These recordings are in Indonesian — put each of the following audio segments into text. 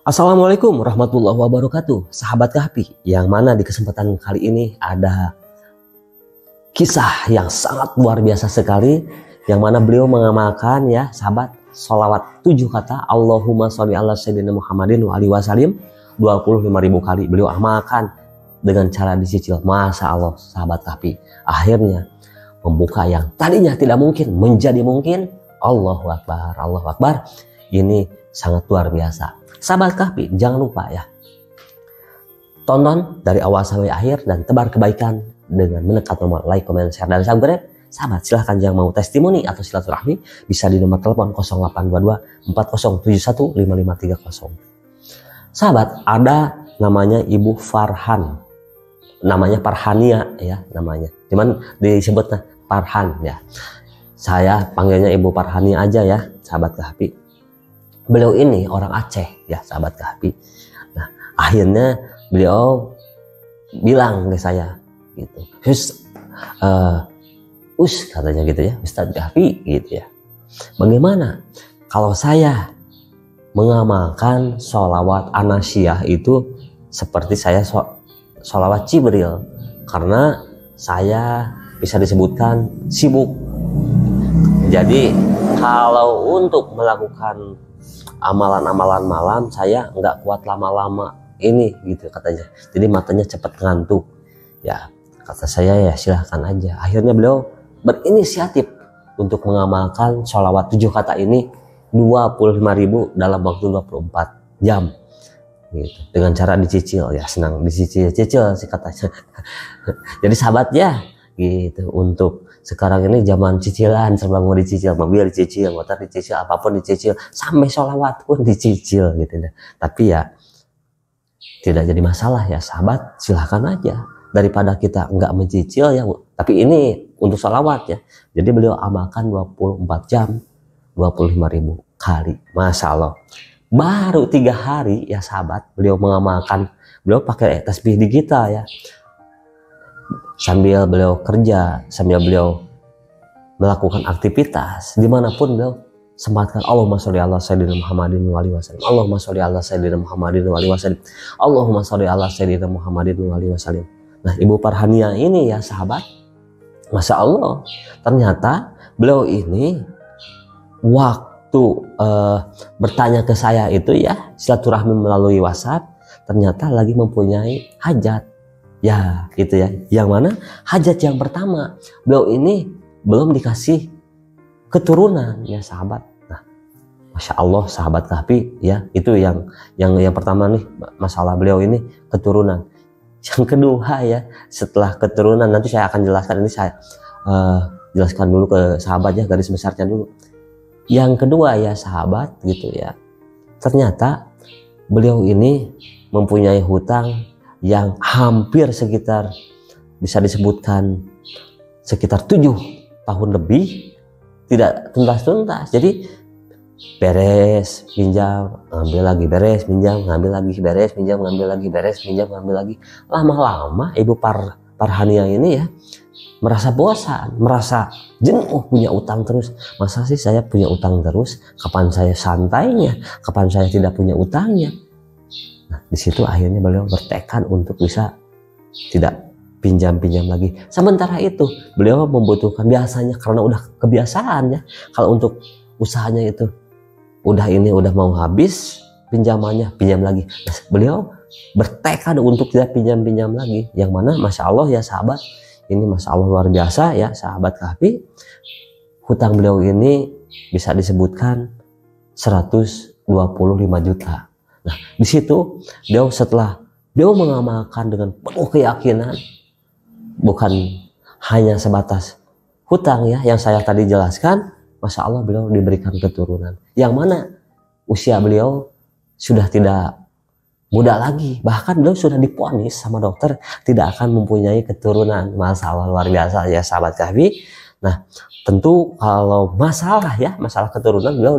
Assalamualaikum warahmatullahi wabarakatuh, sahabat Kahfi. Yang mana di kesempatan kali ini ada kisah yang sangat luar biasa sekali, yang mana beliau mengamalkan ya sahabat sholawat 7 kata Allahumma sholli ala sayyidina Muhammadin wa alihi wasallim 25.000 kali beliau amalkan dengan cara dicicil. Masya Allah sahabat Kahfi, akhirnya membuka yang tadinya tidak mungkin menjadi mungkin. Allahu Akbar, Allahu Akbar. Ini sangat luar biasa. Sahabat Kahfi, jangan lupa ya, tonton dari awal sampai akhir dan tebar kebaikan dengan menekan tombol like, comment, share, dan subscribe. Sahabat, silahkan yang mau testimoni atau silaturahmi bisa di nomor telepon 0822 4071 5530. Sahabat, ada namanya Ibu Farhan, namanya Farhania ya namanya, cuman disebutnya Farhan ya. Saya panggilnya Ibu Farhania aja ya sahabat Kahfi. Beliau ini orang Aceh ya sahabat Kahfi. Nah akhirnya beliau bilang ke saya gitu, katanya gitu ya, Ustadz Kahfi gitu ya, bagaimana kalau saya mengamalkan sholawat anasyah itu seperti saya sholawat Jibril, karena saya bisa disebutkan sibuk. Jadi kalau untuk melakukan amalan-amalan malam saya nggak kuat lama-lama ini gitu katanya, jadi matanya cepat ngantuk ya. Kata saya ya silahkan aja. Akhirnya beliau berinisiatif untuk mengamalkan sholawat 7 kata ini 25.000 dalam waktu 24 jam gitu, dengan cara dicicil ya, senang dicicil sih katanya. Jadi sahabat ya gitu, untuk sekarang ini zaman cicilan, serba mau dicicil, mobil dicicil, motor dicicil, apapun dicicil, sampai sholawat pun dicicil gitu deh. Tapi ya tidak jadi masalah ya sahabat, silahkan aja, daripada kita nggak mencicil ya. Tapi ini untuk sholawat ya, jadi beliau amalkan 24 jam 25.000 kali. Masya Allah, baru 3 hari ya sahabat beliau mengamalkan. Beliau pakai tasbih digital ya, sambil beliau kerja, sambil beliau melakukan aktivitas dimanapun beliau sematkan Allahumma sholli ala sayyidina Muhammadin wa alihi wasallam, Allahumma sholli ala sayyidina Muhammadin wa alihi wasallam, Allahumma sholli ala sayyidina Muhammadin wa alihi wasallam. Nah Ibu Farhania ini ya sahabat, Masya Allah, ternyata beliau ini waktu bertanya ke saya itu ya, silaturahmi melalui WhatsApp, ternyata lagi mempunyai hajat ya gitu ya, yang mana hajat yang pertama beliau ini belum dikasih keturunan ya sahabat. Nah Masya Allah sahabat Kahfi ya, itu yang pertama nih, masalah beliau ini keturunan. Yang kedua ya, setelah keturunan nanti saya akan jelaskan, ini saya jelaskan dulu ke sahabat ya, garis besarnya dulu. Yang kedua ya sahabat gitu ya, ternyata beliau ini mempunyai hutang yang hampir sekitar, bisa disebutkan sekitar 7 tahun lebih tidak tuntas-tuntas. Jadi beres pinjam ngambil lagi, beres pinjam ngambil lagi, beres pinjam ngambil lagi, beres pinjam ngambil lagi. Lama-lama Ibu Farhania ini ya merasa bosan, merasa jenuh punya utang terus. Masa sih saya punya utang terus? Kapan saya santainya? Kapan saya tidak punya utangnya? Nah di situ akhirnya beliau bertekad untuk bisa tidak pinjam-pinjam lagi. Sementara itu beliau membutuhkan, biasanya karena udah kebiasaan ya, kalau untuk usahanya itu udah mau habis pinjamannya, pinjam lagi. Nah, beliau bertekad untuk tidak pinjam-pinjam lagi, yang mana Masya Allah ya sahabat, ini Masya Allah luar biasa ya sahabat Kahfi, hutang beliau ini bisa disebutkan 125 juta. Nah di situ beliau, setelah beliau mengamalkan dengan penuh keyakinan, bukan hanya sebatas hutang ya yang saya tadi jelaskan, Masya Allah beliau diberikan keturunan, yang mana usia beliau sudah tidak muda lagi, bahkan beliau sudah divonis sama dokter tidak akan mempunyai keturunan. Masya Allah luar biasa ya sahabat Kahfi. Nah tentu kalau masalah keturunan beliau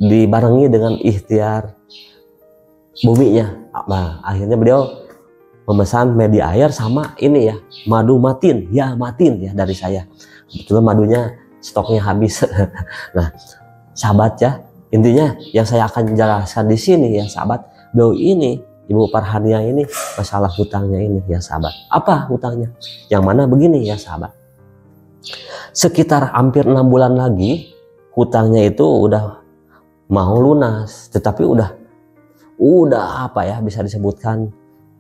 dibarengi dengan ikhtiar buminya. Nah akhirnya beliau memesan media air sama ini ya, madu matin ya dari saya. Kebetulan madunya stoknya habis. Nah sahabat ya, intinya yang saya akan jelaskan di sini ya sahabat, beliau ini Ibu Farhania ini masalah hutangnya ini ya sahabat. Apa hutangnya? Yang mana begini ya sahabat, sekitar hampir 6 bulan lagi hutangnya itu udah mau lunas, tetapi udah apa ya, bisa disebutkan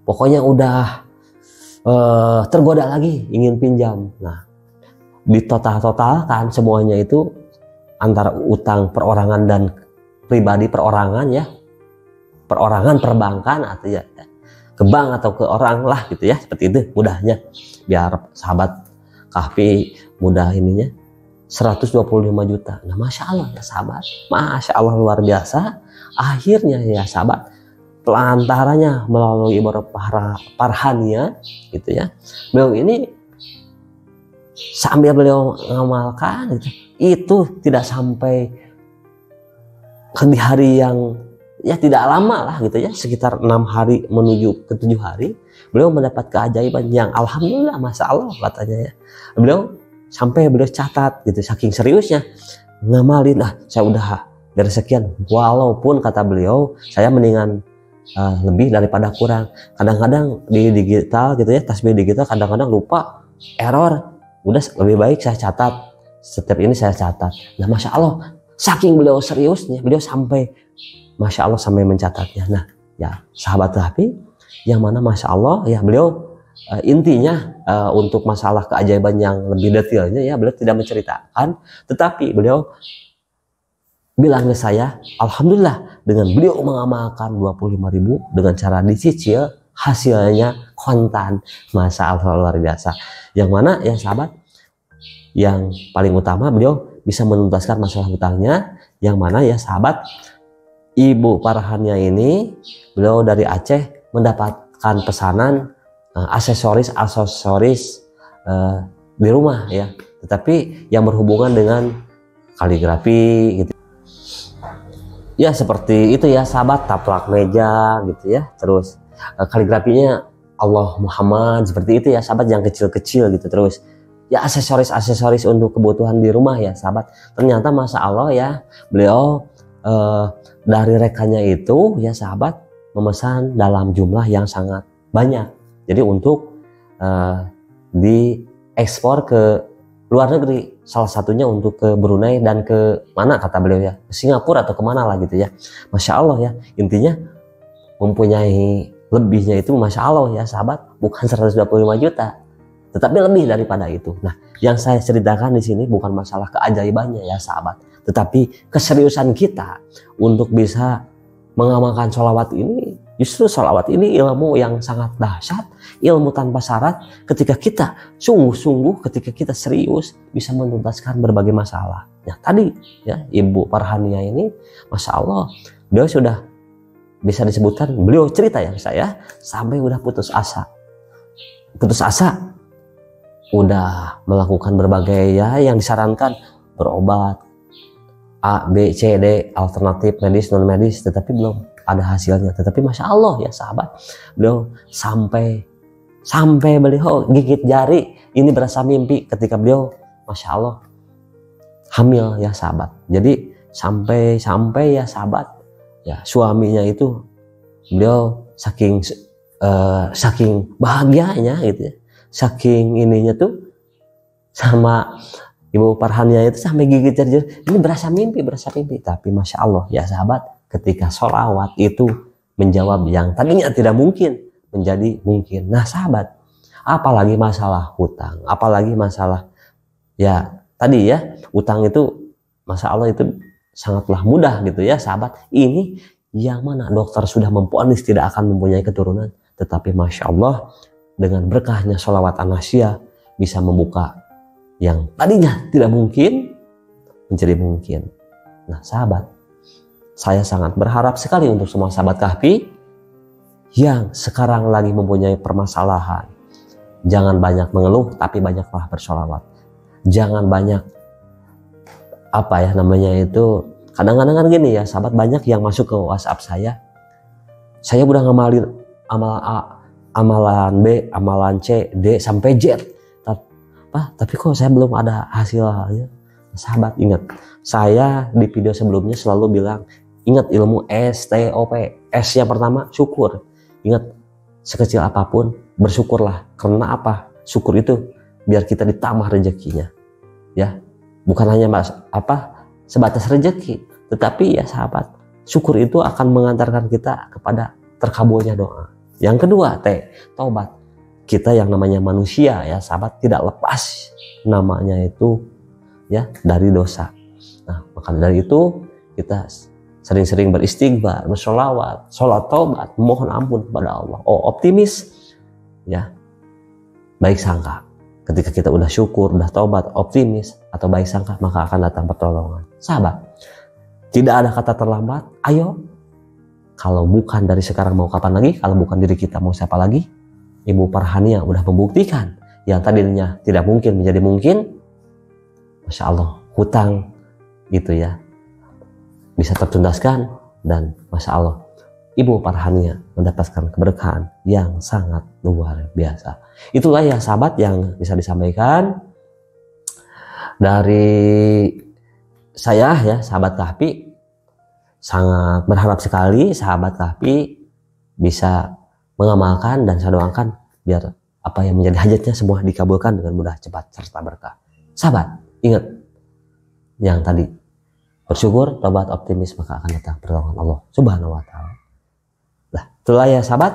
pokoknya udah tergoda lagi ingin pinjam. Nah, ditotal-totalkan semuanya itu antara utang perorangan dan pribadi perorangan ya, perorangan perbankan atau ya ke bank atau ke orang lah gitu ya, seperti itu mudahnya biar sahabat Kahfi mudah ininya, 125 juta. Nah, Masya Allah ya sahabat, Masya Allah luar biasa. Akhirnya ya sahabat, pelantaranya melalui Ibu Farhania gitu ya, beliau ini sambil beliau mengamalkan itu tidak sampai di hari yang ya tidak lama lah gitu ya, sekitar 6 hari menuju ke 7 hari beliau mendapat keajaiban yang alhamdulillah Masya Allah katanya ya. Beliau catat gitu, saking seriusnya ngamalin, saya udah dari sekian, walaupun kata beliau saya mendingan lebih daripada kurang. Kadang-kadang di digital gitu ya, tasbih digital kadang-kadang lupa, error, udah lebih baik saya catat, setiap ini saya catat. Nah, Masya Allah saking beliau seriusnya, beliau sampai Masya Allah sampai mencatatnya. Nah ya sahabat Kahfi, yang mana Masya Allah ya beliau intinya untuk masalah keajaiban yang lebih detailnya ya beliau tidak menceritakan, tetapi beliau bilang ke saya, alhamdulillah dengan beliau mengamalkan 25.000 dengan cara dicicil, hasilnya kontan. Masya Allah luar biasa. Yang mana ya sahabat, yang paling utama beliau bisa menuntaskan masalah hutangnya, yang mana ya sahabat, Ibu Farhania ini beliau dari Aceh mendapatkan pesanan aksesoris di rumah ya, tetapi yang berhubungan dengan kaligrafi gitu ya, seperti itu ya sahabat, taplak meja gitu ya, terus kaligrafinya Allah Muhammad seperti itu ya sahabat, yang kecil-kecil gitu, terus ya aksesoris untuk kebutuhan di rumah ya sahabat. Ternyata Masya Allah ya beliau dari rekannya itu ya sahabat memesan dalam jumlah yang sangat banyak, jadi untuk diekspor ke luar negeri, salah satunya untuk ke Brunei dan ke mana kata beliau ya, ke Singapura atau kemana lah gitu ya. Masya Allah ya, intinya mempunyai lebihnya itu Masya Allah ya sahabat, bukan 125 juta tetapi lebih daripada itu. Nah, yang saya ceritakan di sini bukan masalah keajaibannya ya sahabat, tetapi keseriusan kita untuk bisa mengamalkan sholawat ini. Justru sholawat ini ilmu yang sangat dahsyat, ilmu tanpa syarat. Ketika kita sungguh-sungguh, ketika kita serius, bisa menuntaskan berbagai masalah. Ya tadi ya Ibu Farhania ini, Masya Allah, beliau sudah bisa disebutkan, beliau cerita ya saya sampai udah putus asa, udah melakukan berbagai ya yang disarankan, berobat A, B, C, D, alternatif medis, non medis, tetapi belum ada hasilnya. Tetapi Masya Allah ya sahabat, beliau sampai beliau gigit jari, ini berasa mimpi ketika beliau Masya Allah hamil ya sahabat. Jadi sampai ya sahabat ya, suaminya itu beliau saking bahagianya gitu ya, saking ininya tuh sama Ibu Farhania itu sampai gigit jari, ini berasa mimpi. Tapi Masya Allah ya sahabat, ketika sholawat itu menjawab yang tadinya tidak mungkin menjadi mungkin. Nah sahabat, apalagi masalah hutang, apalagi masalah ya tadi ya, utang itu Masya Allah itu sangatlah mudah gitu ya sahabat. Ini yang mana dokter sudah memvonis tidak akan mempunyai keturunan, tetapi Masya Allah dengan berkahnya sholawat an-nasyiyah bisa membuka yang tadinya tidak mungkin menjadi mungkin. Nah sahabat, saya sangat berharap sekali untuk semua sahabat Kahfi yang sekarang lagi mempunyai permasalahan. Jangan banyak mengeluh, tapi banyaklah bersholawat. Jangan banyak kadang-kadang kan gini ya sahabat, banyak yang masuk ke WhatsApp saya udah ngamalin amal A, amalan B, amalan C, D sampai Z, tapi kok saya belum ada hasilnya. Sahabat ingat, saya di video sebelumnya selalu bilang, ingat ilmu STOP. S yang pertama syukur. Ingat, sekecil apapun bersyukurlah. Karena apa? Syukur itu biar kita ditambah rezekinya. Ya, bukan hanya sebatas rezeki, tetapi ya sahabat, syukur itu akan mengantarkan kita kepada terkabulnya doa. Yang kedua, taubat. Kita yang namanya manusia ya sahabat, tidak lepas namanya itu ya dari dosa. Nah, maka dari itu kita sering-sering beristighfar, bersolawat, sholat taubat, mohon ampun kepada Allah. Oh, optimis ya, baik sangka. Ketika kita udah syukur, udah taubat, optimis atau baik sangka, maka akan datang pertolongan. Sahabat, tidak ada kata terlambat. Ayo, kalau bukan dari sekarang mau kapan lagi? Kalau bukan diri kita mau siapa lagi? Ibu Farhania udah membuktikan yang tadinya tidak mungkin menjadi mungkin. Masya Allah, hutang itu ya bisa tertuntaskan, dan Masya Allah, Ibu Farhania mendapatkan keberkahan yang sangat luar biasa. Itulah ya sahabat yang bisa disampaikan dari saya ya, sahabat Kahfi. Sangat berharap sekali sahabat Kahfi bisa mengamalkan, dan saya doakan biar apa yang menjadi hajatnya semua dikabulkan dengan mudah, cepat, serta berkah. Sahabat, ingat yang tadi, bersyukur, tobat, optimis, maka akan datang pertolongan Allah Subhanahu wa Ta'ala. Nah, itulah ya sahabat.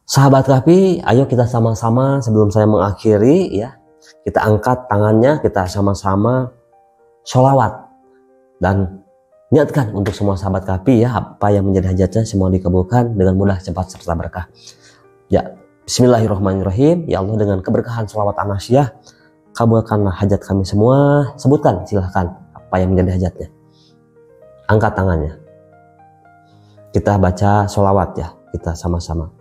Sahabat Kahfi, ayo kita sama-sama sebelum saya mengakhiri ya, kita angkat tangannya, kita sama-sama sholawat dan niatkan untuk semua sahabat Kahfi ya, apa yang menjadi hajatnya semua dikabulkan dengan mudah, cepat, serta berkah. Ya, bismillahirrahmanirrahim. Ya Allah, dengan keberkahan sholawat Anasyah, kabulkanlah hajat kami semua. Sebutkan silahkan apa yang menjadi hajatnya. Angkat tangannya. Kita baca sholawat ya, kita sama-sama.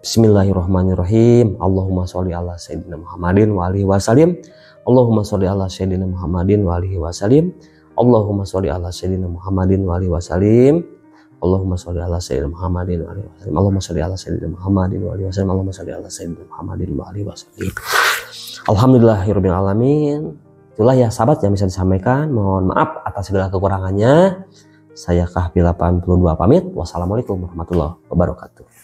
Bismillahirrahmanirrahim. Allahumma sholli ala sayyidina Muhammadin wa alihi wasallim. Allahumma sholli ala sayyidina Muhammadin wa alihi wasallim. Allahumma sholli ala sayyidina Muhammadin wa alihi wasallim. Allahumma sholli ala sayyidina Muhammadin wa alihi wasallim. Allahumma sholli ala sayyidina Muhammadin wa alihi wasallim. Allahumma sholli ala sayyidina Muhammadin wa alihi wasallim. Alhamdulillahirabbil alamin. Itulah ya sahabat yang bisa disampaikan. Mohon maaf atas segala kekurangannya. Saya Kahfi 82 pamit. Wassalamualaikum warahmatullahi wabarakatuh.